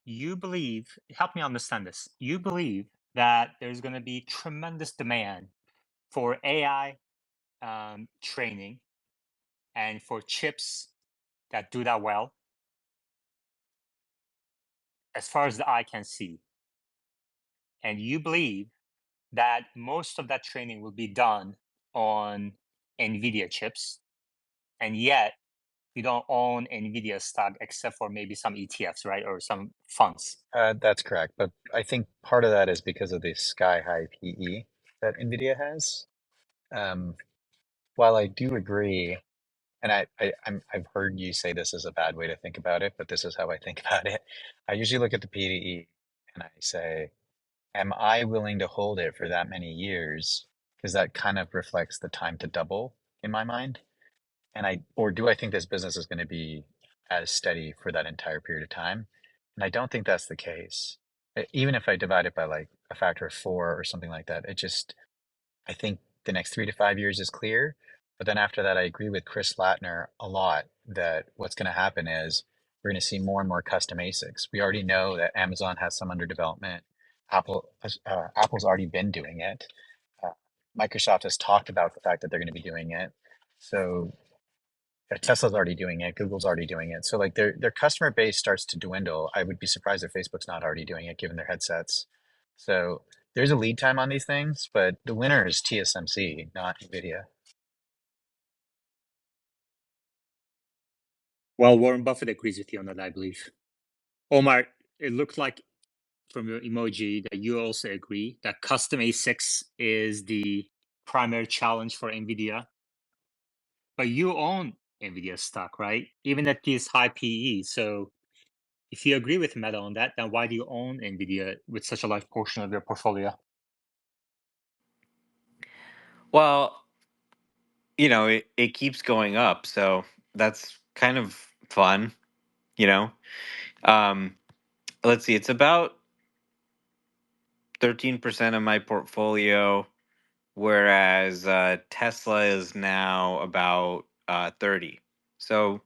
you believe, help me understand this. You believe that there's going to be tremendous demand for AI training and for chips that do that well, as far as the eye can see. And you believe that most of that training will be done on Nvidia chips, and yet you don't own Nvidia stock except for maybe some ETFs, right, or some funds. That's correct, but I think part of that is because of the sky-high PE that Nvidia has. Um, while I do agree, and I've heard you say this is a bad way to think about it, but this is how I think about it. I usually look at the PE and I say, am I willing to hold it for that many years? Because that kind of reflects the time to double in my mind. Or do I think this business is going to be as steady for that entire period of time? And I don't think that's the case. Even if I divide it by like a factor of four or something like that, I think the next 3 to 5 years is clear. But then after that, I agree with Chris Latner a lot that what's going to happen is we're going to see more and more custom ASICs. We already know that Amazon has some under development. Apple's already been doing it. Uh, Microsoft has talked about the fact that they're going to be doing it. So Tesla's already doing it. Google's already doing it. So like their customer base starts to dwindle. I would be surprised if Facebook's not already doing it, given their headsets. So there's a lead time on these things, but the winner is TSMC, not Nvidia. Well, Warren Buffett agrees with you on that, I believe. Omar, it looked like from your emoji that you also agree that custom A6 is the primary challenge for NVIDIA. But you own NVIDIA stock, right? Even at these high PE. So if you agree with Meta on that, then why do you own NVIDIA with such a large portion of your portfolio? Well, it keeps going up, so that's kind of fun, you know. Um, let's see, it's about 13% of my portfolio, whereas Tesla is now about 30. So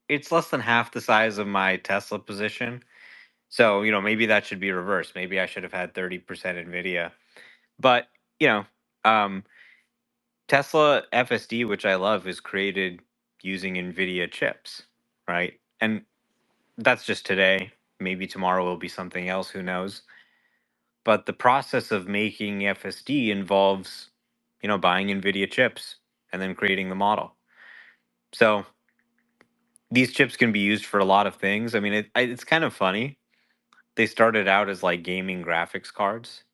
it's less than half the size of my Tesla position. So, maybe that should be reversed. Maybe I should have had 30% Nvidia. But, you know, um, Tesla FSD, which I love, is created using Nvidia chips, right? And that's just today. Maybe tomorrow will be something else, who knows? But the process of making FSD involves, buying Nvidia chips and then creating the model. So these chips can be used for a lot of things. I mean, it's kind of funny. They started out as like gaming graphics cards.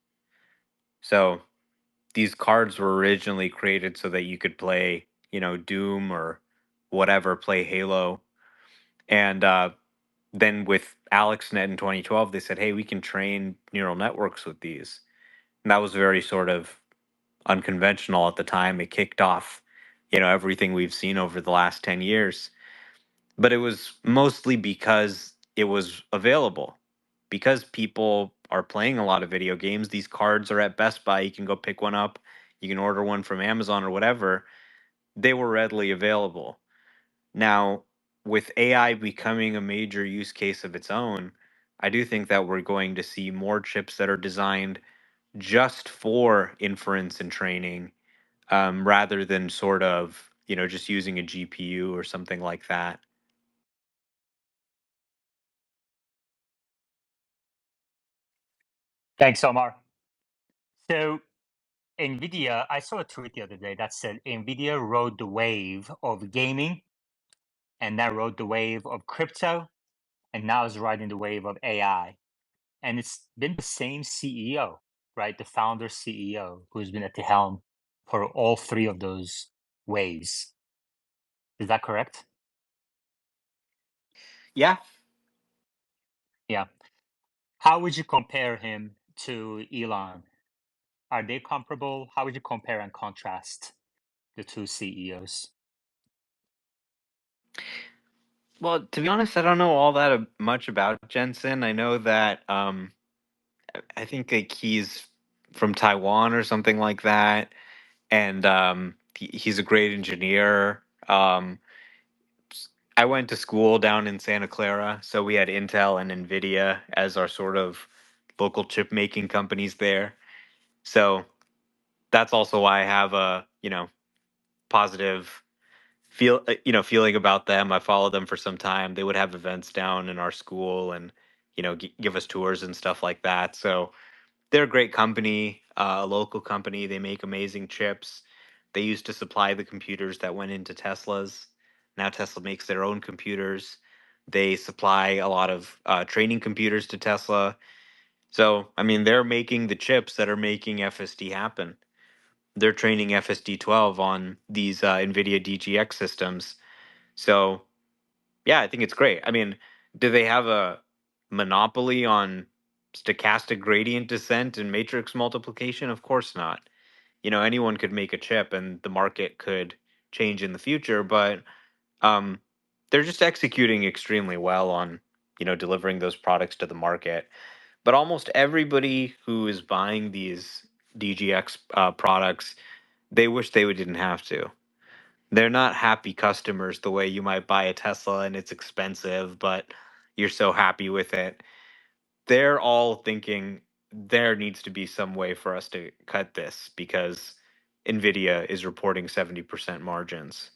So these cards were originally created so that you could play, Doom or whatever, play Halo. And then with AlexNet in 2012, they said, hey, we can train neural networks with these. And that was very sort of unconventional at the time. It kicked off, everything we've seen over the last 10 years. But it was mostly because it was available. Because people are playing a lot of video games, these cards are at Best Buy. You can go pick one up. You can order one from Amazon or whatever. They were readily available. Now, with AI becoming a major use case of its own, I do think that we're going to see more chips that are designed just for inference and training, rather than sort of, just using a GPU or something like that. Thanks, Omar. So NVIDIA, I saw a tweet the other day that said NVIDIA rode the wave of gaming and then rode the wave of crypto and now is riding the wave of AI. And it's been the same CEO, right? The founder CEO who's been at the helm for all three of those waves. Is that correct? Yeah. Yeah. How would you compare him to Elon? Are they comparable? How would you compare and contrast the two CEOs? Well, to be honest, I don't know all that much about Jensen. I know that I think like he's from Taiwan or something like that, and he's a great engineer. I went to school down in Santa Clara, so we had Intel and Nvidia as our sort of local chip making companies there. So that's also why I have a, positive feeling about them. I followed them for some time. They would have events down in our school and, give us tours and stuff like that. So they're a great company, a local company. They make amazing chips. They used to supply the computers that went into Teslas. Now Tesla makes their own computers. They supply a lot of training computers to Tesla. So, I mean, they're making the chips that are making FSD happen. They're training FSD 12 on these NVIDIA DGX systems. So, yeah, I think it's great. I mean, do they have a monopoly on stochastic gradient descent and matrix multiplication? Of course not. Anyone could make a chip and the market could change in the future, but um, they're just executing extremely well on, delivering those products to the market. But almost everybody who is buying these DGX products, they wish they didn't have to. They're not happy customers the way you might buy a Tesla and it's expensive, but you're so happy with it. They're all thinking there needs to be some way for us to cut this because Nvidia is reporting 70% margins.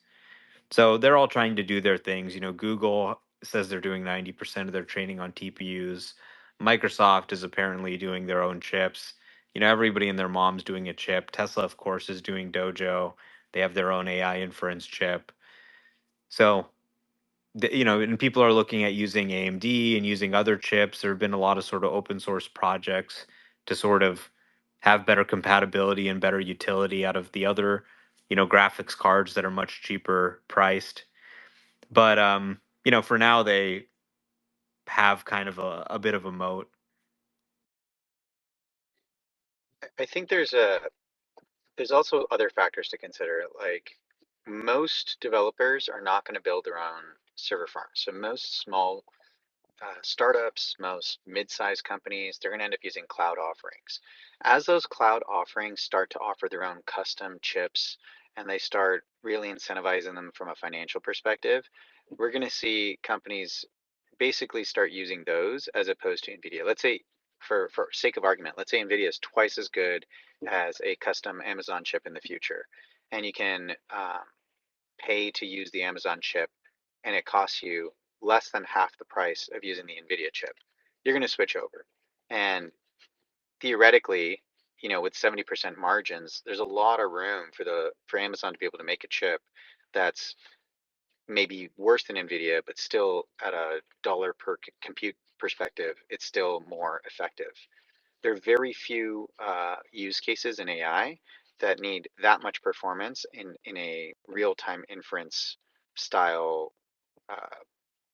So they're all trying to do their things. Google says they're doing 90% of their training on TPUs. Microsoft is apparently doing their own chips. Everybody and their mom's doing a chip. Tesla, of course, is doing Dojo. They have their own AI inference chip. So, and people are looking at using AMD and using other chips. There have been a lot of sort of open source projects to sort of have better compatibility and better utility out of the other, graphics cards that are much cheaper priced. But for now they have kind of a bit of a moat. I think there's also other factors to consider. Like most developers are not going to build their own server farms. So most small startups, most mid-sized companies, they're going to end up using cloud offerings. As those cloud offerings start to offer their own custom chips and they start really incentivizing them from a financial perspective, we're going to see companies basically start using those as opposed to NVIDIA. Let's say, for sake of argument, let's say NVIDIA is twice as good as a custom Amazon chip in the future, and you can pay to use the Amazon chip, and it costs you less than half the price of using the NVIDIA chip. You're going to switch over. And theoretically, with 70% margins, there's a lot of room for Amazon to be able to make a chip that's maybe worse than NVIDIA, but still at a dollar per compute perspective, it's still more effective. There are very few use cases in AI that need that much performance in a real-time inference style uh,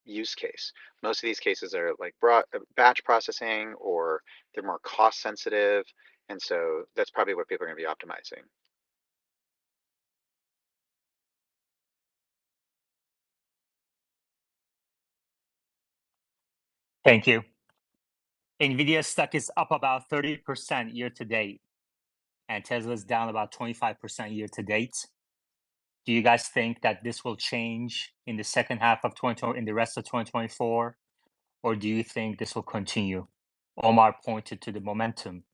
use case. Most of these cases are like batch processing, or they're more cost sensitive. And so that's probably what people are going to be optimizing. Thank you. Nvidia stock is up about 30% year to date, and Tesla's down about 25% year to date. Do you guys think that this will change in the second half of 2020, in the rest of 2024, or do you think this will continue? Omar pointed to the momentum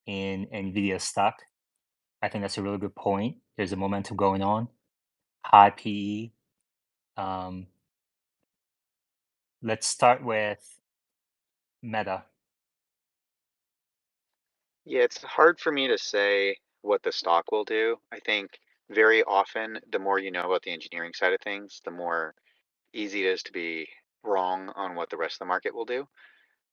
in Nvidia stock. I think that's a really good point. There's a momentum going on. High PE. Let's start with Meta. Yeah, it's hard for me to say what the stock will do. I think very often, the more you know about the engineering side of things, the more easy it is to be wrong on what the rest of the market will do.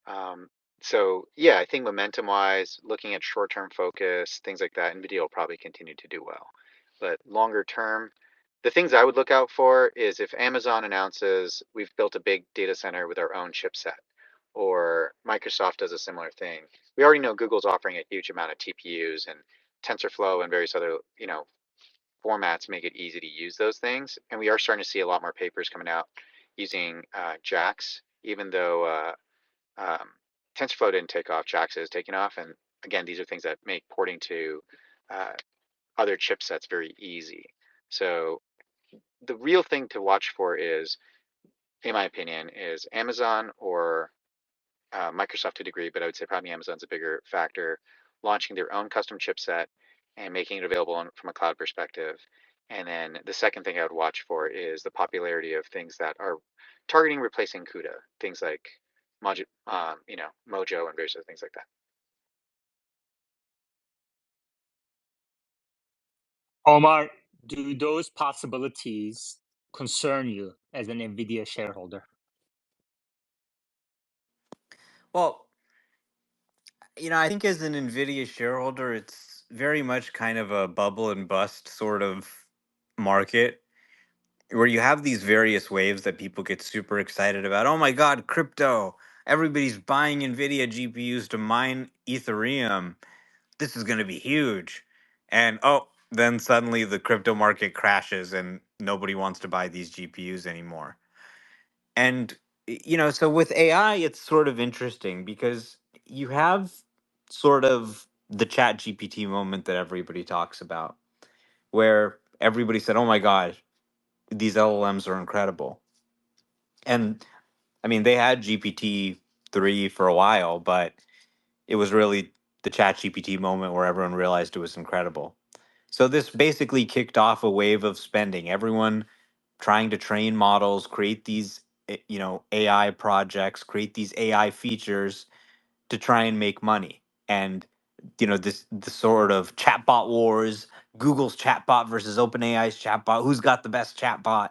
Um, so yeah, I think momentum wise, looking at short term focus, things like that, NVIDIA will probably continue to do well. But longer term, the things I would look out for is if Amazon announces we've built a big data center with our own chipset, or Microsoft does a similar thing. We already know Google's offering a huge amount of TPUs, and TensorFlow and various other, formats make it easy to use those things. And we are starting to see a lot more papers coming out using JAX, even though um, TensorFlow didn't take off, JAX is taking off. And again, these are things that make porting to uh, other chipsets very easy. So the real thing to watch for is in my opinion, is Amazon or Microsoft to a degree, but I would say probably Amazon's a bigger factor, launching their own custom chipset and making it available from a cloud perspective. And then the second thing I would watch for is the popularity of things that are targeting replacing CUDA, things like Mojo and various other things like that. Omar, do those possibilities concern you as an Nvidia shareholder? Well, I think as an Nvidia shareholder, it's very much kind of a bubble and bust sort of market where you have these various waves that people get super excited about. Oh my God, crypto. Everybody's buying Nvidia GPUs to mine Ethereum. This is going to be huge. And oh, then suddenly the crypto market crashes and nobody wants to buy these GPUs anymore. And so with AI, it's sort of interesting because you have sort of the chat GPT moment that everybody talks about, where everybody said, oh my God, these LLMs are incredible. And I mean, they had GPT-3 for a while, but it was really the chat GPT moment where everyone realized it was incredible. So this basically kicked off a wave of spending. Everyone trying to train models, create these AI projects, create these AI features to try and make money. And this the sort of chatbot wars, Google's chatbot versus OpenAI's chatbot, who's got the best chatbot,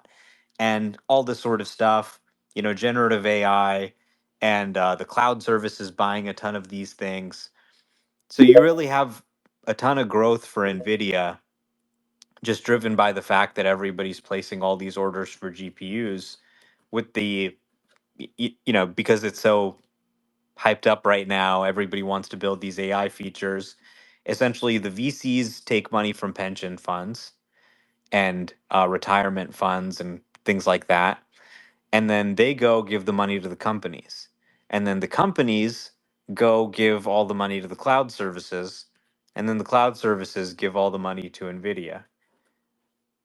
and all this sort of stuff. Generative AI and the cloud services buying a ton of these things. So you really have a ton of growth for Nvidia, just driven by the fact that everybody's placing all these orders for GPUs with because it's so hyped up right now. Everybody wants to build these AI features. Essentially, the VCs take money from pension funds and retirement funds and things like that. And then they go give the money to the companies. And then the companies go give all the money to the cloud services. And then the cloud services give all the money to NVIDIA.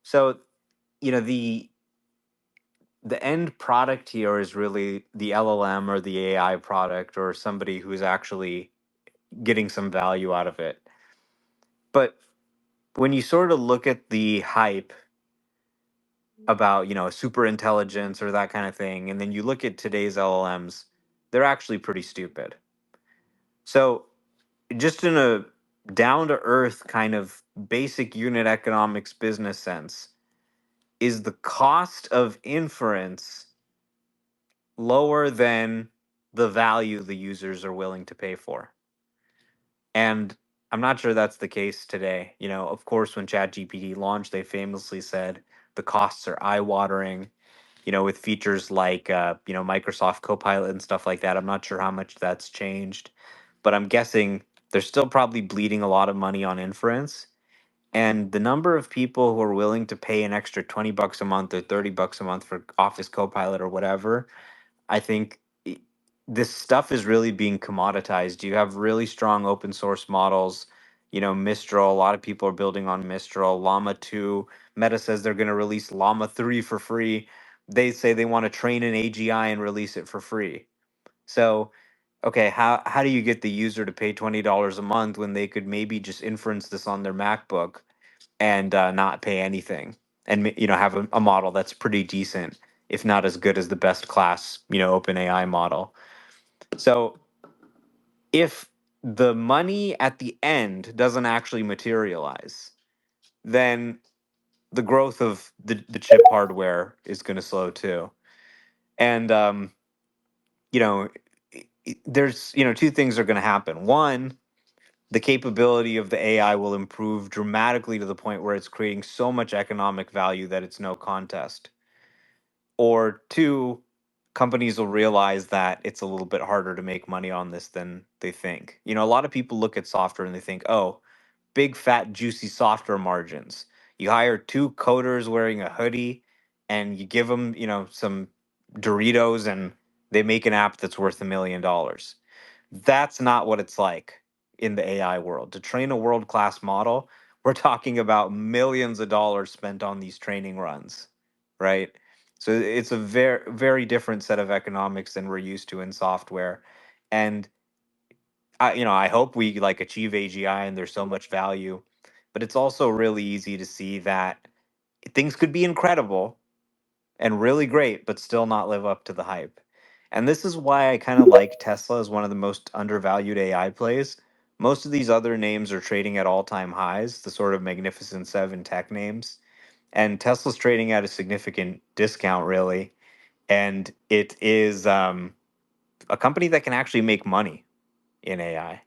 So, the end product here is really the LLM or the AI product or somebody who's actually getting some value out of it. But when you sort of look at the hype about, super intelligence or that kind of thing, and then you look at today's LLMs, they're actually pretty stupid. So, just in a down to earth kind of basic unit economics business sense, is the cost of inference lower than the value the users are willing to pay for? And I'm not sure that's the case today. Of course, when ChatGPT launched, they famously said the costs are eye-watering. With features like Microsoft Copilot and stuff like that. I'm not sure how much that's changed, but I'm guessing they're still probably bleeding a lot of money on inference. And the number of people who are willing to pay an extra $20 a month or $30 a month for Office Copilot or whatever, I think this stuff is really being commoditized. You have really strong open source models. Mistral, a lot of people are building on Mistral. Llama 2, Meta says they're going to release Llama 3 for free. They say they want to train an AGI and release it for free. So, okay, how do you get the user to pay $20 a month when they could maybe just inference this on their MacBook and not pay anything, and have a model that's pretty decent, if not as good as the best class OpenAI model. So if the money at the end doesn't actually materialize, then the growth of the chip hardware is going to slow too. And you know there's two things are going to happen. One, the capability of the AI will improve dramatically to the point where it's creating so much economic value that it's no contest. Or two, companies will realize that it's a little bit harder to make money on this than they think. A lot of people look at software and they think, oh, big, fat, juicy software margins. You hire two coders wearing a hoodie and you give them, some Doritos and they make an app that's worth $1 million. That's not what it's like in the AI world. To train a world class model, we're talking about millions of dollars spent on these training runs, right? So it's a very different set of economics than we're used to in software. And I hope we like achieve AGI and there's so much value, but it's also really easy to see that things could be incredible and really great, but still not live up to the hype. And this is why I kind of like Tesla as one of the most undervalued AI plays. Most of these other names are trading at all-time highs, the sort of Magnificent Seven tech names, and Tesla's trading at a significant discount, really. And it is a company that can actually make money in AI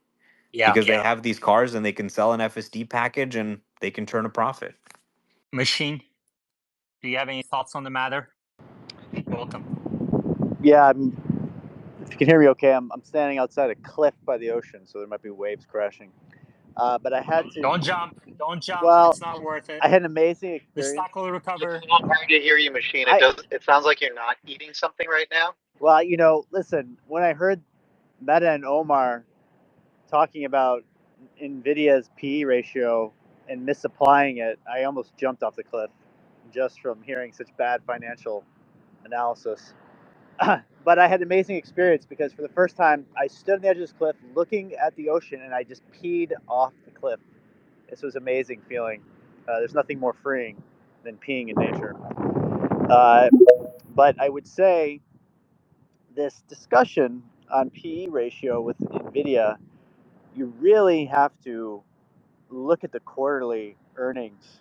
Yeah. because they have these cars and they can sell an FSD package and they can turn a profit. Machine, do you have any thoughts on the matter? Welcome. Yeah, if you can hear me okay, I'm standing outside a cliff by the ocean, so there might be waves crashing. But I had to. Don't jump. Don't jump. Well, It's not worth it. I had an amazing The experience. stock will recover. It's a little hard to hear you, Machine. It sounds like you're not eating something right now. Well, listen, when I heard Meta and Omar talking about Nvidia's PE ratio and misapplying it, I almost jumped off the cliff just from hearing such bad financial analysis. But I had an amazing experience because for the first time, I stood on the edge of this cliff looking at the ocean and I just peed off the cliff. This was an amazing feeling. There's nothing more freeing than peeing in nature. But I would say this discussion on PE ratio with NVIDIA, you really have to look at the quarterly earnings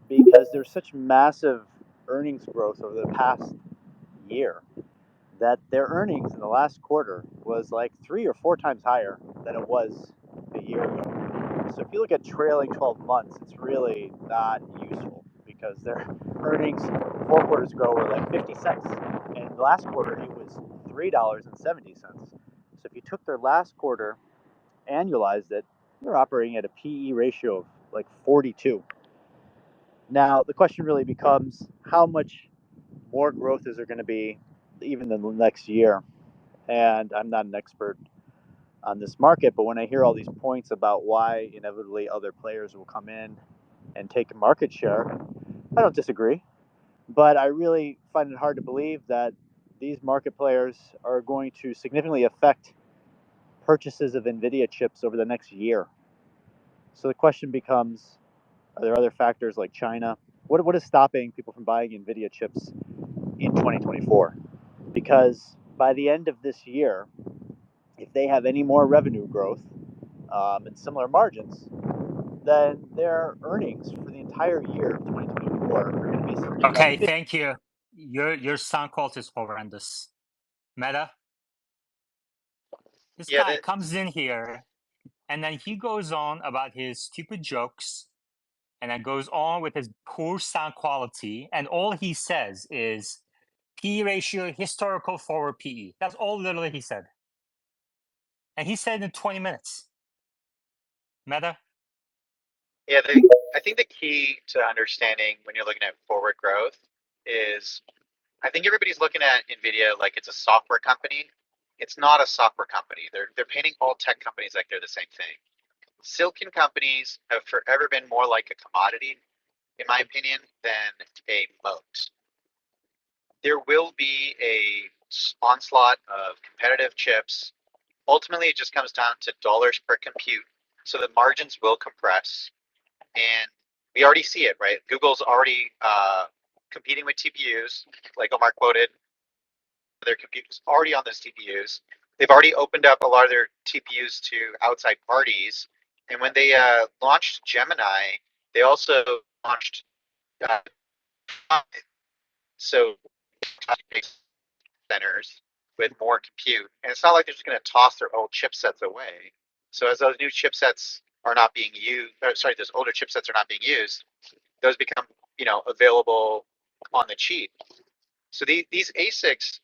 because there's such massive earnings growth over the past year that their earnings in the last quarter was like 3 or 4 times higher than it was a year ago. So if you look at trailing 12 months, it's really not useful because their earnings 4 quarters ago were like 50 cents. And last quarter it was $3.70. So if you took their last quarter, annualized it, they're operating at a PE ratio of like 42. Now the question really becomes how much more growth is there going to be even in the next year? And I'm not an expert on this market, but when I hear all these points about why inevitably other players will come in and take market share, I don't disagree. But I really find it hard to believe that these market players are going to significantly affect purchases of NVIDIA chips over the next year. So the question becomes, are there other factors like China? What is stopping people from buying NVIDIA chips in 2024? Because by the end of this year, if they have any more revenue growth and similar margins, then their earnings for the entire year of 2024 are going to be something Okay, like thank you. Your sound quality is horrendous. Meta, this Yeah, guy comes in here and then he goes on about his stupid jokes and then goes on with his poor sound quality. And all he says is P ratio, historical forward PE. That's all literally he said. And he said in 20 minutes. Meta? yeah. I think the key to understanding when you're looking at forward growth is I think everybody's looking at Nvidia like it's a software company. It's not a software company. They're painting all tech companies like they're the same thing. Silicon companies have forever been more like a commodity, in my opinion, than a moat. There will be a onslaught of competitive chips. Ultimately, it just comes down to dollars per compute. So the margins will compress, and we already see it, right? Google's already competing with TPUs, like Omar quoted. Their computers already on those TPUs. They've already opened up a lot of their TPUs to outside parties. And when they launched Gemini, they also launched uh, so centers with more compute. And it's not like they're just going to toss their old chipsets away. So as those new chipsets are not being used, those older chipsets are not being used, those become available on the cheap. So these ASICs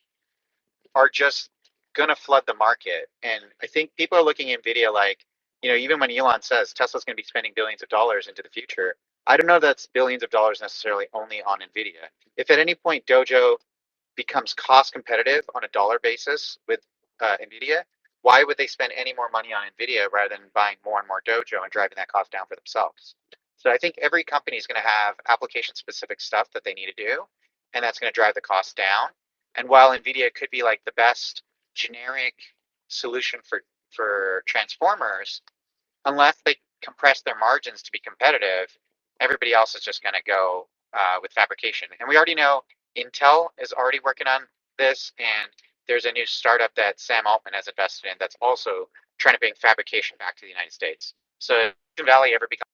are just going to flood the market. And I think people are looking at NVIDIA like, even when Elon says Tesla's going to be spending billions of dollars into the future, I don't know that's billions of dollars necessarily only on NVIDIA. If at any point Dojo becomes cost competitive on a dollar basis with NVIDIA, why would they spend any more money on NVIDIA rather than buying more and more Dojo and driving that cost down for themselves? So I think every company is going to have application specific stuff that they need to do. and that's going to drive the cost down. And while Nvidia could be like the best generic solution for transformers, unless they compress their margins to be competitive, everybody else is just going to go with fabrication. And we already know Intel is already working on this, and there's a new startup that Sam Altman has invested in that's also trying to bring fabrication back to the United States. So if Silicon Valley ever becomes,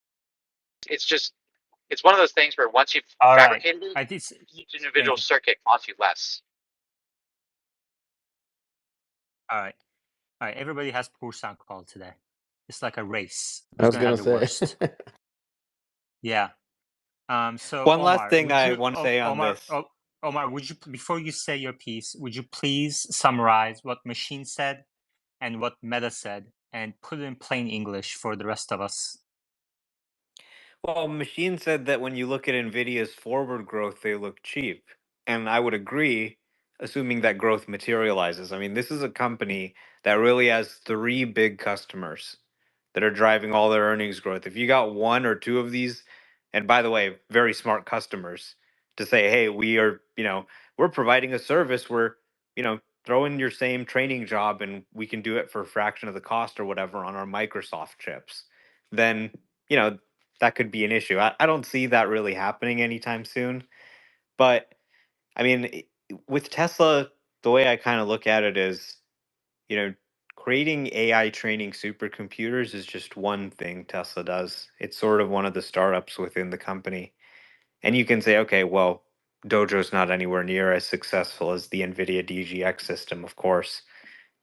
it's one of those things where once you've All right. fabricated it, I did. each individual Thank you. circuit costs you less. All right. All right. Everybody has poor sound quality today. It's like a race. I Who's was gonna gonna have the say. worst? Yeah. So One last Omar, thing would I you, want to say on Omar, this. Omar, would you, before you say your piece, would you please summarize what Machine said and what Meta said, and put it in plain English for the rest of us? Well, Machine said that when you look at Nvidia's forward growth, they look cheap. And I would agree, assuming that growth materializes. I mean, this is a company that really has three big customers that are driving all their earnings growth. If you got one or two of these, and by the way, very smart customers to say, hey, we are, we're providing a service where, throw in your same training job and we can do it for a fraction of the cost or whatever on our Microsoft chips, then, you know, that could be an issue. I don't see that really happening anytime soon. But I mean, with Tesla, the way I kind of look at it is, you know, creating AI training supercomputers is just one thing Tesla does. It's sort of one of the startups within the company. And you can say, okay, well, Dojo's not anywhere near as successful as the NVIDIA DGX system, of course.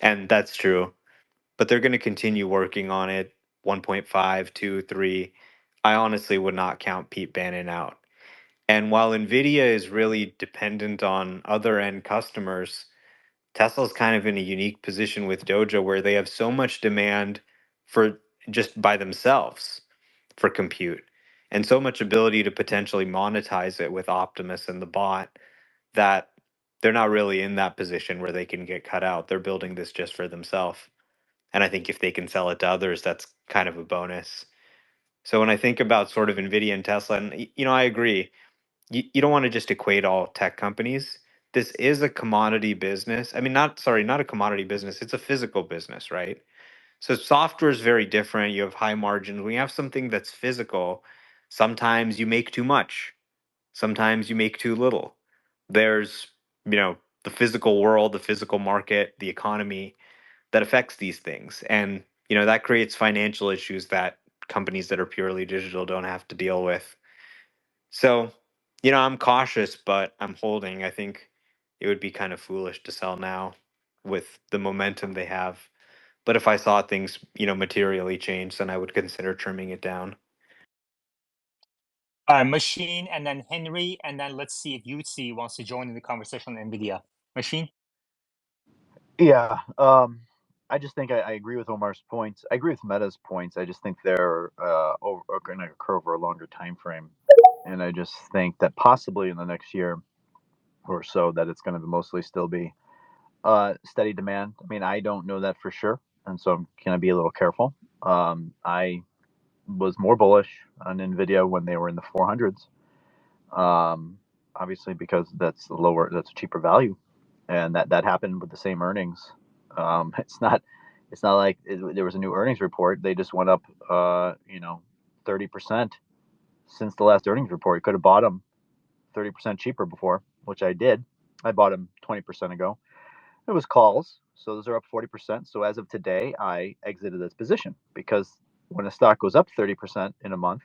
And that's true. But they're going to continue working on it 1.5, 2, 3. I honestly would not count Pete Bannon out. And while NVIDIA is really dependent on other end customers, Tesla's kind of in a unique position with Dojo where they have so much demand for just by themselves for compute and so much ability to potentially monetize it with Optimus and the bot that they're not really in that position where they can get cut out. They're building this just for themselves. And I think if they can sell it to others, that's kind of a bonus. So when I think about sort of Nvidia and Tesla, and I agree, you don't want to just equate all tech companies. This is a commodity business. I mean, not a commodity business. It's a physical business, right? So software is very different. You have high margins. When you have something that's physical, sometimes you make too much. Sometimes you make too little. There's, the physical world, the physical market, the economy that affects these things. And, that creates financial issues that companies that are purely digital don't have to deal with. So, I'm cautious, but I'm holding. I think it would be kind of foolish to sell now with the momentum they have. But if I saw things, materially change, then I would consider trimming it down. Machine, and then Henry, and then let's see if Yutzi wants to join in the conversation on NVIDIA. Machine? Yeah, I just think I agree with Omar's points. I agree with Meta's points. I just think they're going to occur over a longer time frame, and I just think that possibly in the next year or so that it's going to mostly still be steady demand. I mean, I don't know that for sure, and so I'm going to be a little careful. I was more bullish on Nvidia when they were in the 400s, obviously because that's a cheaper value, and that happened with the same earnings. It's not like there was a new earnings report. They just went up, 30% since the last earnings report. You could have bought them 30% cheaper before, which I did. I bought them 20% ago. It was calls, so those are up 40%. So as of today, I exited this position because when a stock goes up 30% in a month,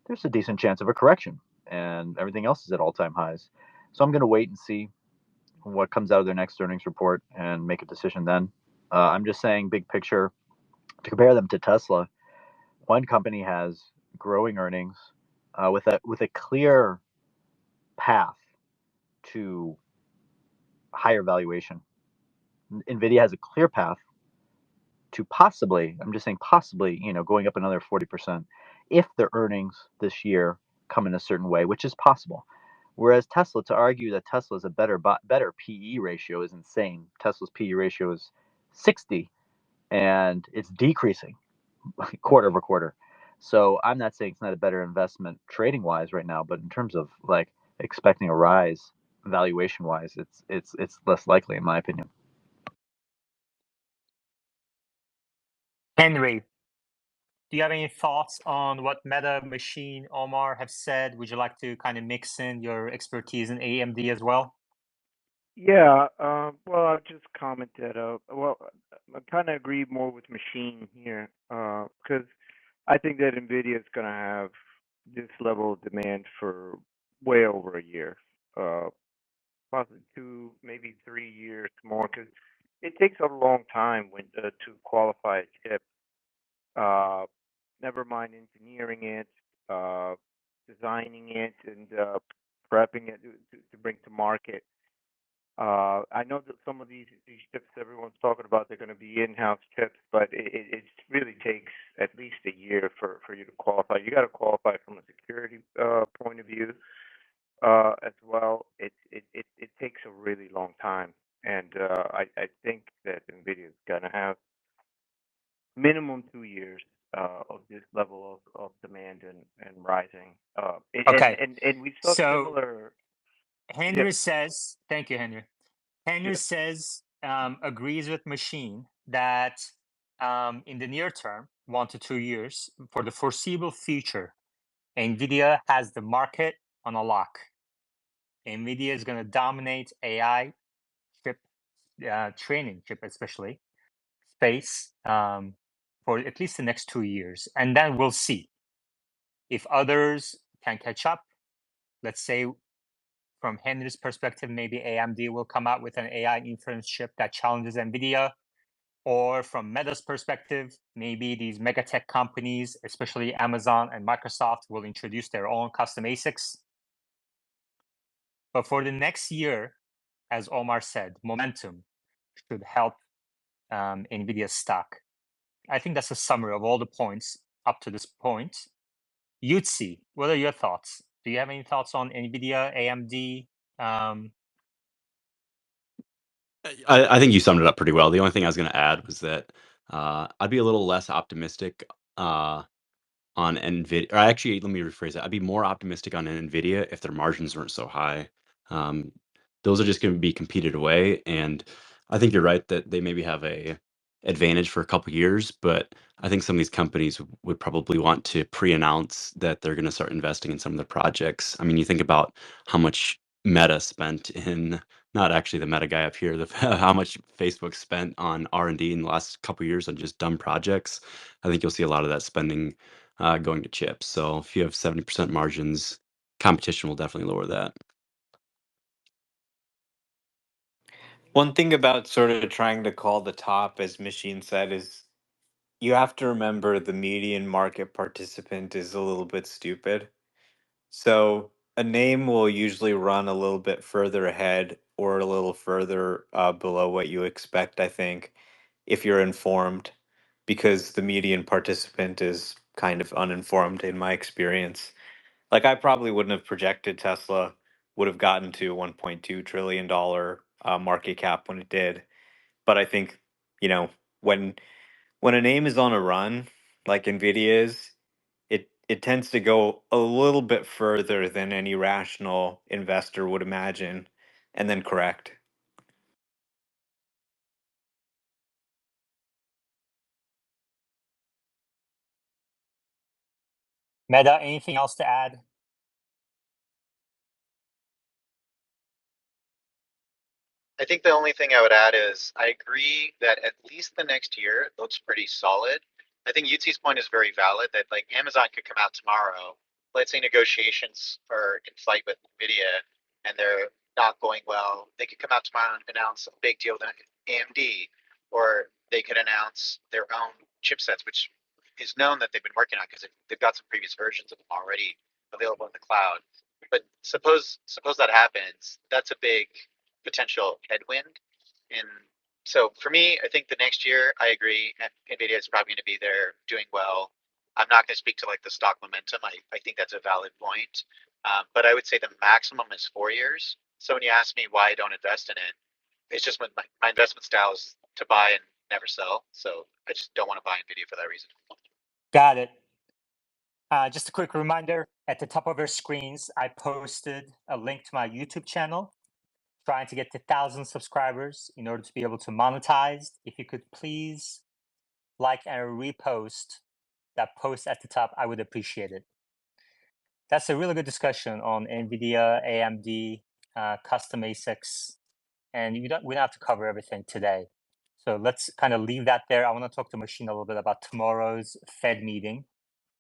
there's a decent chance of a correction, and everything else is at all-time highs. So I'm going to wait and see what comes out of their next earnings report and make a decision then. I'm just saying, big picture, to compare them to Tesla, one company has growing earnings with a clear path to higher valuation. Nvidia has a clear path to possibly, I'm just saying possibly, going up another 40% if their earnings this year come in a certain way, which is possible. Whereas Tesla, to argue that Tesla is a better PE ratio is insane. Tesla's PE ratio is 60, and it's decreasing quarter over quarter. So I'm not saying it's not a better investment trading wise right now, but in terms of like expecting a rise, valuation wise, it's less likely, in my opinion. Henry, do you have any thoughts on what Meta, Machine, Omar have said? Would you like to kind of mix in your expertise in AMD as well? Yeah, well, I'll just comment that. Well, I kind of agree more with Machine here, because I think that Nvidia is going to have this level of demand for way over a year, possibly 2, maybe 3 years more, because it takes a long time to qualify a chip. Never mind engineering it, designing it, and prepping it to bring to market. I know that some of these chips everyone's talking about, they're going to be in-house chips, but it really takes at least a year for you to qualify. You got to qualify from a security point of view as well. It takes a really long time, and I think that Nvidia is going to have minimum 2 years of this level of demand and rising. Okay. And we saw So similar. Henry Yeah. says, thank you, Henry. Henry Yeah. says, agrees with Machine that in the near term, 1 to 2 years, for the foreseeable future, Nvidia has the market on a lock. Nvidia is going to dominate AI chip, training chip, especially space, for at least the next 2 years. And then we'll see if others can catch up. Let's say, from Henry's perspective, maybe AMD will come out with an AI inference chip that challenges Nvidia. Or from Meta's perspective, maybe these mega tech companies, especially Amazon and Microsoft, will introduce their own custom ASICs. But for the next year, as Omar said, momentum should help Nvidia's stock. I think that's a summary of all the points up to this point. Yutzi, what are your thoughts? Do you have any thoughts on Nvidia, AMD? I think you summed it up pretty well. The only thing I was going to add was that I'd be a little less optimistic on Nvidia. Or actually, let me rephrase that. I'd be more optimistic on Nvidia if their margins weren't so high. Those are just going to be competed away, and I think you're right that they maybe have a advantage for a couple years. But I think some of these companies would probably want to pre-announce that they're going to start investing in some of their projects. I mean, you think about how much Meta spent in, not actually the Meta guy up here, how much Facebook spent on R&D in the last couple years on just dumb projects. I think you'll see a lot of that spending going to chips. So if you have 70% margins, competition will definitely lower that. One thing about sort of trying to call the top, as Machine said, is you have to remember the median market participant is a little bit stupid. So a name will usually run a little bit further ahead or a little further below what you expect, I think, if you're informed, because the median participant is kind of uninformed in my experience. Like, I probably wouldn't have projected Tesla would have gotten to $1.2 trillion market cap when it did. But I think, you know, when a name is on a run, like Nvidia is, it tends to go a little bit further than any rational investor would imagine, and then correct. Meta, anything else to add? I think the only thing I would add is I agree that at least the next year looks pretty solid. I think Yutzi's point is very valid that like Amazon could come out tomorrow. Let's say negotiations are in flight with Nvidia and they're not going well. They could come out tomorrow and announce a big deal with AMD, or they could announce their own chipsets, which is known that they've been working on because they've got some previous versions of them already available in the cloud. But suppose that happens, that's a big potential headwind. And so for me, I think the next year, I agree, Nvidia is probably going to be there doing well. I'm not going to speak to like the stock momentum. I think that's a valid point. But I would say the maximum is 4 years. So when you ask me why I don't invest in it, it's just my investment style is to buy and never sell. So I just don't want to buy Nvidia for that reason. Got it. Just a quick reminder, at the top of your screens, I posted a link to my YouTube channel. trying to get to 1,000 subscribers in order to be able to monetize. If you could please like and repost that post at the top, I would appreciate it. That's a really good discussion on NVIDIA, AMD, custom ASICs, and we don't have to cover everything today. So let's kind of leave that there. I want to talk to Machine a little bit about tomorrow's Fed meeting.